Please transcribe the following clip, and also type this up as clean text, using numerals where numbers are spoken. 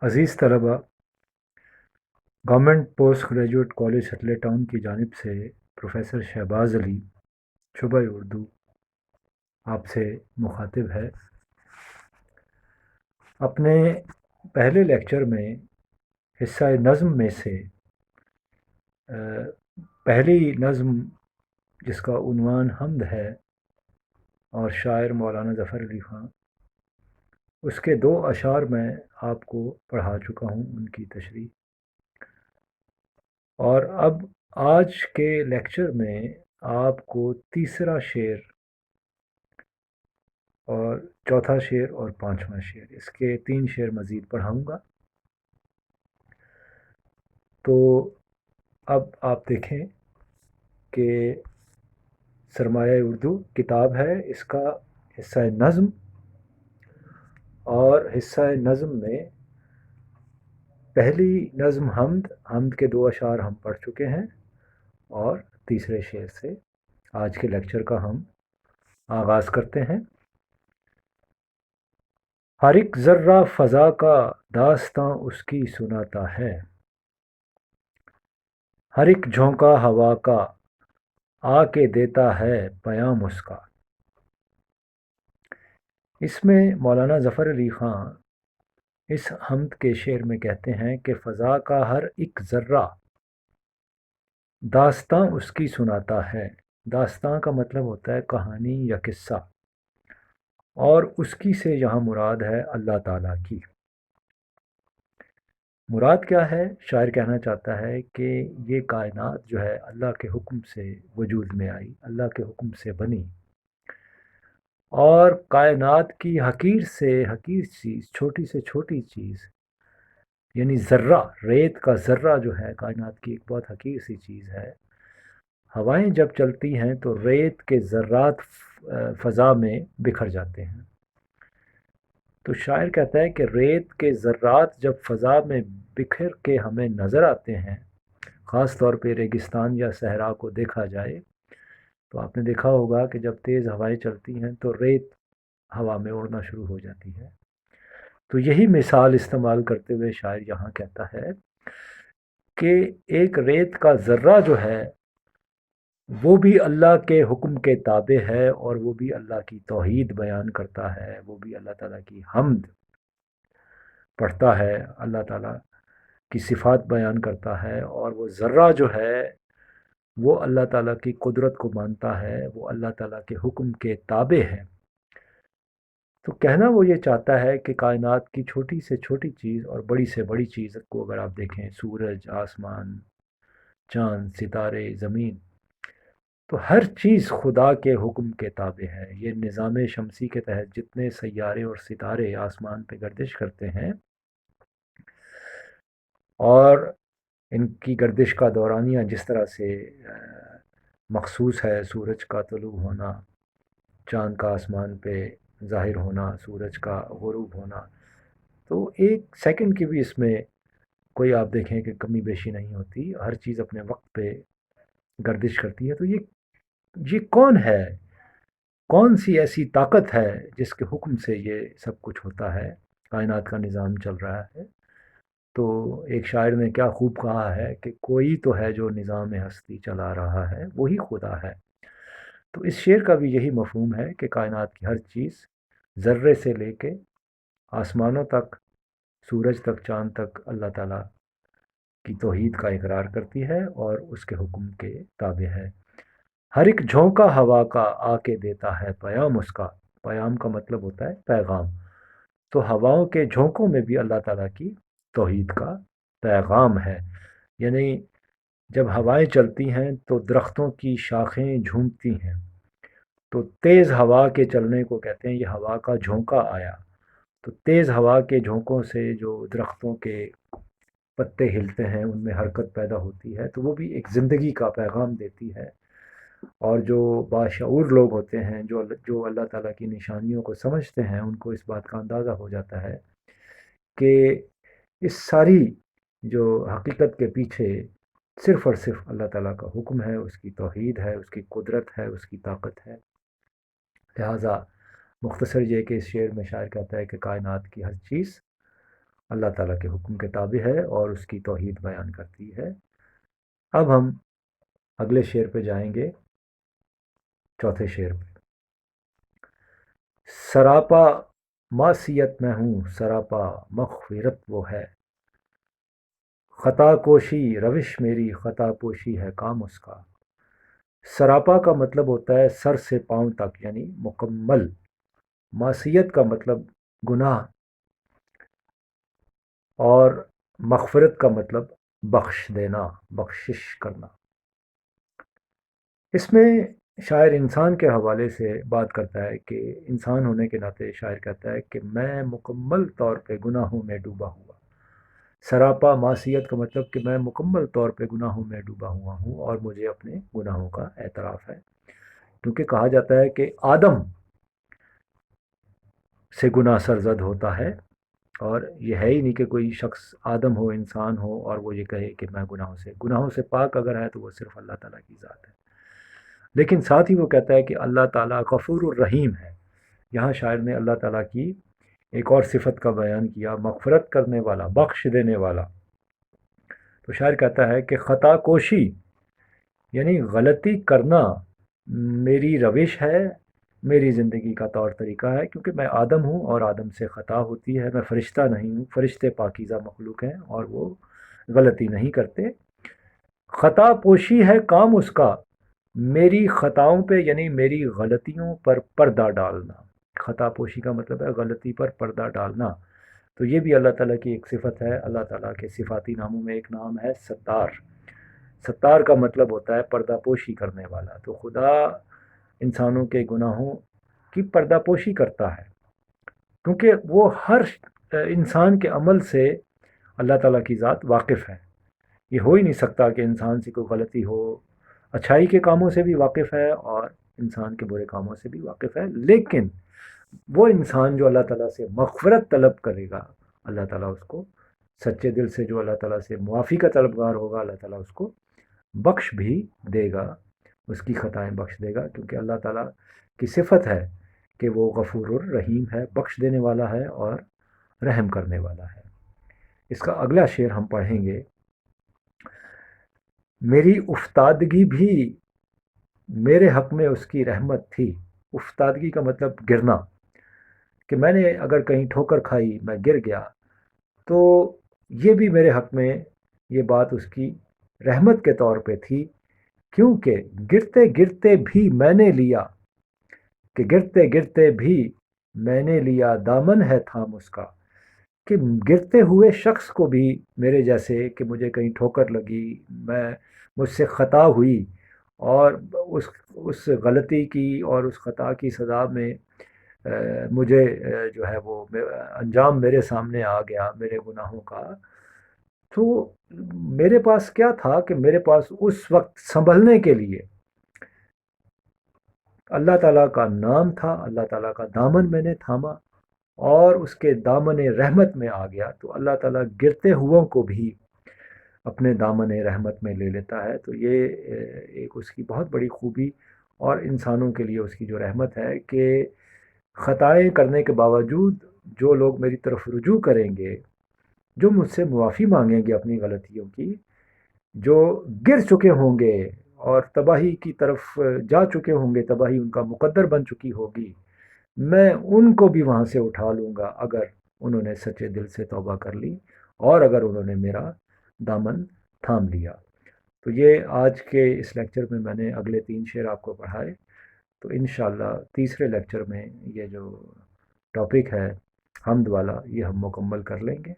عزیز طلبہ، government post graduate college ہٹلے town کی جانب سے پروفیسر شہباز علی شعبہ اردو آپ سے مخاطب ہے۔ اپنے پہلے لیکچر میں حصہ نظم میں سے پہلی نظم جس کا عنوان حمد ہے اور شاعر مولانا ظفر علی خان، اس کے دو اشعار میں آپ کو پڑھا چکا ہوں ان کی تشریح، اور اب آج کے لیکچر میں آپ کو تیسرا شعر اور چوتھا شعر اور پانچواں شعر، اس کے 3 شعر مزید پڑھاؤں گا۔ تو اب آپ دیکھیں کہ سرمایہ اردو کتاب ہے، اس کا حصہ نظم، اور حصہ نظم میں پہلی نظم حمد کے 2 اشعار ہم پڑھ چکے ہیں، اور تیسرے شعر سے آج کے لیکچر کا ہم آغاز کرتے ہیں۔ ہر ایک ذرہ فضا کا داستاں اس کی سناتا ہے، ہر ایک جھونکا ہوا کا آ کے دیتا ہے پیام اس کا۔ اس میں مولانا ظفر علی خان اس حمد کے شعر میں کہتے ہیں کہ فضا کا ہر ایک ذرہ داستاں اس کی سناتا ہے۔ داستاں کا مطلب ہوتا ہے کہانی یا قصہ، اور اس کی سے یہاں مراد ہے اللہ تعالیٰ کی۔ مراد کیا ہے؟ شاعر کہنا چاہتا ہے کہ یہ کائنات جو ہے اللہ کے حکم سے وجود میں آئی، اللہ کے حکم سے بنی، اور کائنات کی حقیر سے حقیر چیز، چھوٹی سے چھوٹی چیز، یعنی ذرہ، ریت کا ذرہ جو ہے کائنات کی ایک بہت حقیر سی چیز ہے، ہوائیں جب چلتی ہیں تو ریت کے ذرات فضا میں بکھر جاتے ہیں۔ تو شاعر کہتا ہے کہ ریت کے ذرات جب فضا میں بکھر کے ہمیں نظر آتے ہیں، خاص طور پہ ریگستان یا صحرا کو دیکھا جائے، تو آپ نے دیکھا ہوگا کہ جب تیز ہوائیں چلتی ہیں تو ریت ہوا میں اڑنا شروع ہو جاتی ہے۔ تو یہی مثال استعمال کرتے ہوئے شاعر یہاں کہتا ہے کہ ایک ریت کا ذرہ جو ہے وہ بھی اللہ کے حکم کے تابع ہے، اور وہ بھی اللہ کی توحید بیان کرتا ہے، وہ بھی اللہ تعالیٰ کی حمد پڑھتا ہے، اللہ تعالیٰ کی صفات بیان کرتا ہے، اور وہ ذرہ جو ہے وہ اللہ تعالیٰ کی قدرت کو مانتا ہے، وہ اللہ تعالیٰ کے حکم کے تابع ہے۔ تو کہنا وہ یہ چاہتا ہے کہ کائنات کی چھوٹی سے چھوٹی چیز اور بڑی سے بڑی چیز کو اگر آپ دیکھیں، سورج، آسمان، چاند، ستارے، زمین، تو ہر چیز خدا کے حکم کے تابع ہے۔ یہ نظام شمسی کے تحت جتنے سیارے اور ستارے آسمان پہ گردش کرتے ہیں، اور ان کی گردش کا دورانیہ جس طرح سے مخصوص ہے، سورج کا طلوع ہونا، چاند کا آسمان پہ ظاہر ہونا، سورج کا غروب ہونا، تو ایک سیکنڈ کی بھی اس میں کوئی آپ دیکھیں کہ کمی بیشی نہیں ہوتی، ہر چیز اپنے وقت پہ گردش کرتی ہے۔ تو یہ کون ہے؟ کون سی ایسی طاقت ہے جس کے حکم سے یہ سب کچھ ہوتا ہے، کائنات کا نظام چل رہا ہے؟ تو ایک شاعر نے کیا خوب کہا ہے کہ کوئی تو ہے جو نظام ہستی چلا رہا ہے، وہی خدا ہے۔ تو اس شعر کا بھی یہی مفہوم ہے کہ کائنات کی ہر چیز، ذرے سے لے کے آسمانوں تک، سورج تک، چاند تک، اللہ تعالیٰ کی توحید کا اقرار کرتی ہے اور اس کے حکم کے تابع ہے۔ ہر ایک جھونکا ہوا کا آ کے دیتا ہے پیام اس کا۔ پیام کا مطلب ہوتا ہے پیغام۔ تو ہواؤں کے جھونکوں میں بھی اللہ تعالیٰ کی توحید کا پیغام ہے۔ یعنی جب ہوائیں چلتی ہیں تو درختوں کی شاخیں جھومتی ہیں، تو تیز ہوا کے چلنے کو کہتے ہیں یہ ہوا کا جھونکا آیا۔ تو تیز ہوا کے جھونکوں سے جو درختوں کے پتے ہلتے ہیں، ان میں حرکت پیدا ہوتی ہے، تو وہ بھی ایک زندگی کا پیغام دیتی ہے۔ اور جو باشعور لوگ ہوتے ہیں، جو اللہ تعالیٰ کی نشانیوں کو سمجھتے ہیں، ان کو اس بات کا اندازہ ہو جاتا ہے کہ اس ساری جو حقیقت کے پیچھے صرف اور صرف اللہ تعالیٰ کا حکم ہے، اس کی توحید ہے، اس کی قدرت ہے، اس کی طاقت ہے۔ لہٰذا مختصر یہ کہ اس شعر میں شاعر کہتا ہے کہ کائنات کی ہر چیز اللہ تعالیٰ کے حکم کے تابع ہے اور اس کی توحید بیان کرتی ہے۔ اب ہم اگلے شعر پہ جائیں گے، چوتھے شعر پہ۔ سراپا معصیت میں ہوں، سراپا مغفرت وہ ہے، خطا کوشی روش میری، خطا پوشی ہے کام اس کا۔ سراپا کا مطلب ہوتا ہے سر سے پاؤں تک، یعنی مکمل۔ معصیت کا مطلب گناہ، اور مغفرت کا مطلب بخش دینا، بخشش کرنا۔ اس میں شاعر انسان کے حوالے سے بات کرتا ہے کہ انسان ہونے کے ناطے شاعر کہتا ہے کہ میں مکمل طور پہ گناہوں میں ڈوبا ہوا۔ سراپا معصیت کا مطلب کہ میں مکمل طور پہ گناہوں میں ڈوبا ہوا ہوں اور مجھے اپنے گناہوں کا اعتراف ہے، کیونکہ کہا جاتا ہے کہ آدم سے گناہ سرزد ہوتا ہے، اور یہ ہے ہی نہیں کہ کوئی شخص آدم ہو، انسان ہو، اور وہ یہ کہے کہ میں گناہوں سے پاک اگر ہے تو وہ صرف اللہ تعالیٰ کی ذات ہے۔ لیکن ساتھ ہی وہ کہتا ہے کہ اللہ تعالیٰ غفور الرحیم ہے۔ یہاں شاعر نے اللہ تعالیٰ کی ایک اور صفت کا بیان کیا، مغفرت کرنے والا، بخش دینے والا۔ تو شاعر کہتا ہے کہ خطا کوشی یعنی غلطی کرنا میری روش ہے، میری زندگی کا طور طریقہ ہے، کیونکہ میں آدم ہوں اور آدم سے خطا ہوتی ہے، میں فرشتہ نہیں ہوں، فرشتے پاکیزہ مخلوق ہیں اور وہ غلطی نہیں کرتے۔ خطا پوشی ہے کام اس کا، میری خطاؤں پہ یعنی میری غلطیوں پر پردہ ڈالنا۔ خطا پوشی کا مطلب ہے غلطی پر پردہ ڈالنا۔ تو یہ بھی اللہ تعالیٰ کی ایک صفت ہے۔ اللہ تعالیٰ کے صفاتی ناموں میں ایک نام ہے ستار۔ ستار کا مطلب ہوتا ہے پردہ پوشی کرنے والا۔ تو خدا انسانوں کے گناہوں کی پردہ پوشی کرتا ہے، کیونکہ وہ ہر انسان کے عمل سے اللہ تعالیٰ کی ذات واقف ہے۔ یہ ہو ہی نہیں سکتا کہ انسان سے کوئی غلطی ہو۔ اچھائی کے کاموں سے بھی واقف ہے اور انسان کے برے کاموں سے بھی واقف ہے، لیکن وہ انسان جو اللہ تعالیٰ سے مغفرت طلب کرے گا، اللہ تعالیٰ اس کو سچے دل سے، جو اللہ تعالیٰ سے معافی کا طلبگار ہوگا، اللہ تعالیٰ اس کو بخش بھی دے گا، اس کی خطائیں بخش دے گا، کیونکہ اللہ تعالیٰ کی صفت ہے کہ وہ غفور الرحیم ہے، بخش دینے والا ہے اور رحم کرنے والا ہے۔ اس کا اگلا شعر ہم پڑھیں گے۔ میری افتادگی بھی میرے حق میں اس کی رحمت تھی۔ افتادگی کا مطلب گرنا، کہ میں نے اگر کہیں ٹھوکر کھائی، میں گر گیا، تو یہ بھی میرے حق میں یہ بات اس کی رحمت کے طور پہ تھی، کیونکہ گرتے گرتے بھی میں نے لیا، کہ گرتے گرتے بھی میں نے لیا دامن ہے تھام اس کا، کہ گرتے ہوئے شخص کو بھی میرے جیسے، کہ مجھے کہیں ٹھوکر لگی، مجھ سے خطا ہوئی، اور اس غلطی کی اور اس خطا کی سزا میں مجھے جو ہے وہ انجام میرے سامنے آ گیا میرے گناہوں کا، تو میرے پاس کیا تھا کہ میرے پاس اس وقت سنبھلنے کے لیے اللہ تعالیٰ کا نام تھا، اللہ تعالیٰ کا دامن میں نے تھاما اور اس کے دامن رحمت میں آ گیا۔ تو اللہ تعالیٰ گرتے ہوئوں کو بھی اپنے دامن رحمت میں لے لیتا ہے۔ تو یہ ایک اس کی بہت بڑی خوبی اور انسانوں کے لیے اس کی جو رحمت ہے، کہ خطائیں کرنے کے باوجود جو لوگ میری طرف رجوع کریں گے، جو مجھ سے معافی مانگیں گے اپنی غلطیوں کی، جو گر چکے ہوں گے اور تباہی کی طرف جا چکے ہوں گے، تباہی ان کا مقدر بن چکی ہوگی، میں ان کو بھی وہاں سے اٹھا لوں گا اگر انہوں نے سچے دل سے توبہ کر لی اور اگر انہوں نے میرا دامن تھام لیا۔ تو یہ آج کے اس لیکچر میں نے اگلے 3 شعر آپ کو پڑھائے۔ تو انشاءاللہ تیسرے لیکچر میں یہ جو ٹاپک ہے حمد والا، یہ ہم مکمل کر لیں گے۔